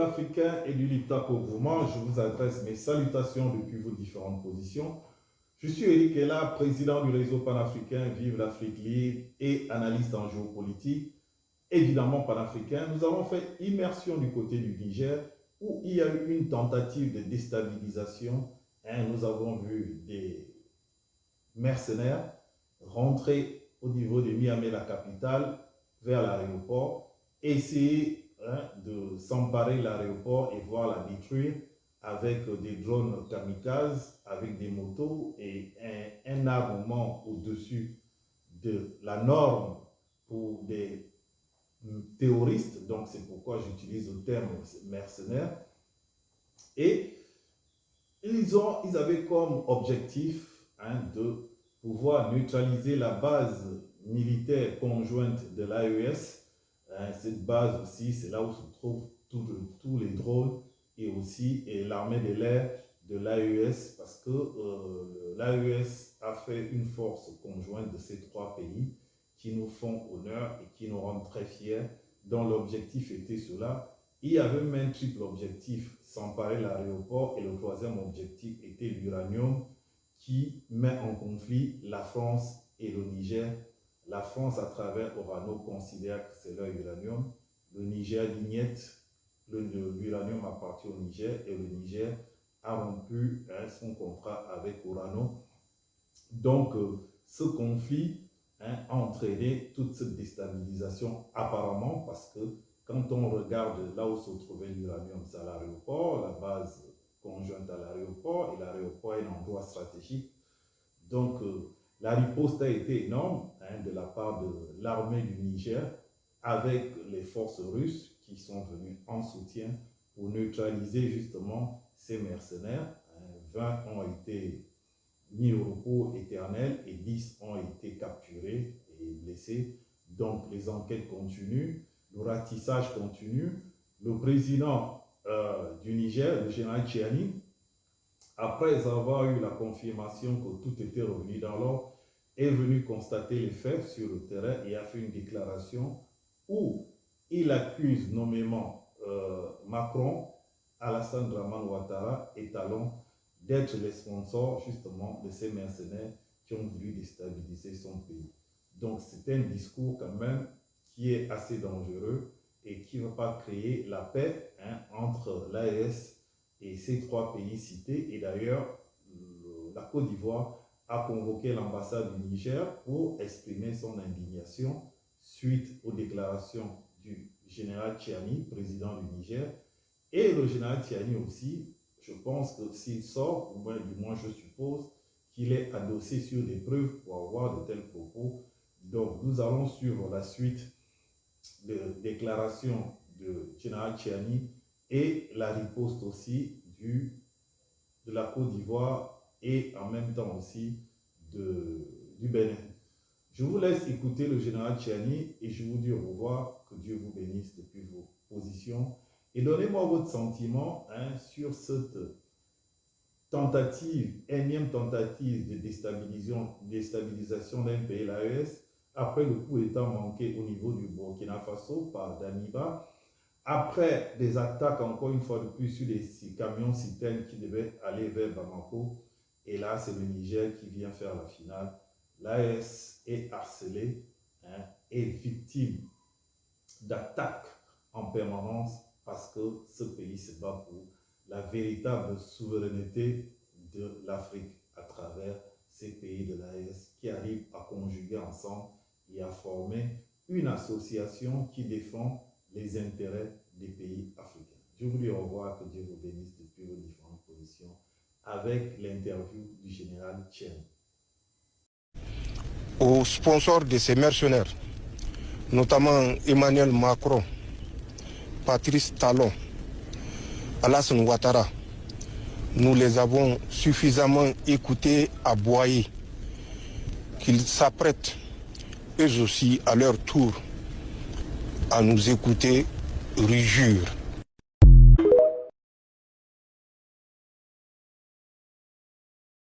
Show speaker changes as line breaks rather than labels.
africain et du Liptako-Gourmand, je vous adresse mes salutations depuis vos différentes positions. Je suis Eric Ella, président du réseau panafricain Vive l'Afrique libre et analyste en géopolitique, évidemment panafricain. Nous avons fait immersion du côté du Niger où il y a eu une tentative de déstabilisation. Nous avons vu des mercenaires rentrer au niveau de Niamey, la capitale, vers l'aéroport, essayer de s'emparer de l'aéroport et voir la détruire avec des drones kamikazes, avec des motos et un armement au-dessus de la norme pour des terroristes. Donc c'est pourquoi j'utilise le terme mercenaire. Et ils avaient comme objectif de pouvoir neutraliser la base militaire conjointe de l'AES. Cette base aussi, c'est là où se trouvent tous les drones et aussi l'armée de l'air de l'AES, parce que l'AES a fait une force conjointe de ces trois pays qui nous font honneur et qui nous rendent très fiers, dont l'objectif était cela. Il y avait même un triple objectif, s'emparer de l'aéroport, et le troisième objectif était l'uranium qui met en conflit la France et le Niger. La France, à travers Orano, considère que c'est leur uranium. Le Niger l'ignette. L'uranium appartient au Niger et le Niger a rompu son contrat avec Orano. Donc, ce conflit a entraîné toute cette déstabilisation apparemment parce que quand on regarde là où se trouvait l'uranium, c'est à l'aéroport, la base conjointe à l'aéroport, et l'aéroport est un endroit stratégique. Donc, la riposte a été énorme de la part de l'armée du Niger avec les forces russes qui sont venues en soutien pour neutraliser justement ces mercenaires. 20 ont été mis au repos éternel et 10 ont été capturés et blessés. Donc les enquêtes continuent, le ratissage continue. Le président du Niger, le général Tchiani, après avoir eu la confirmation que tout était revenu dans l'ordre, est venu constater les faits sur le terrain et a fait une déclaration où il accuse nommément Macron, Alassane Dramane Ouattara et Talon d'être les sponsors justement de ces mercenaires qui ont voulu déstabiliser son pays. Donc c'est un discours quand même qui est assez dangereux et qui ne va pas créer la paix entre l'AES et ces trois pays cités. Et d'ailleurs, la Côte d'Ivoire a convoqué l'ambassade du Niger pour exprimer son indignation suite aux déclarations du général Tchiani, président du Niger. Et le général Tchiani aussi, je pense que s'il sort, ou du moins je suppose qu'il est adossé sur des preuves pour avoir de tels propos. Donc nous allons suivre la suite de déclarations du général Tchiani et la riposte aussi de la Côte d'Ivoire et en même temps aussi du Bénin. Je vous laisse écouter le général Tchiani et je vous dis au revoir, que Dieu vous bénisse depuis vos positions et donnez-moi votre sentiment sur cette tentative, énième tentative de déstabilisation d'un pays, l'AES, après le coup d'État manqué au niveau du Burkina Faso par Damiba. Après des attaques, encore une fois de plus, sur des camions citernes qui devaient aller vers Bamako. Et là, c'est le Niger qui vient faire la finale. L'AES est harcelé, est victime d'attaques en permanence parce que ce pays se bat pour la véritable souveraineté de l'Afrique à travers ces pays de l'AES qui arrivent à conjuguer ensemble et à former une association qui défend les intérêts des pays africains. Je vous dis au revoir, que Dieu vous bénisse depuis vos différentes positions avec l'interview du général Tchiani.
Aux sponsors de ces mercenaires, notamment Emmanuel Macron, Patrice Talon, Alassane Ouattara, nous les avons suffisamment écoutés aboyer, qu'ils s'apprêtent eux aussi à leur tour à nous écouter rugir.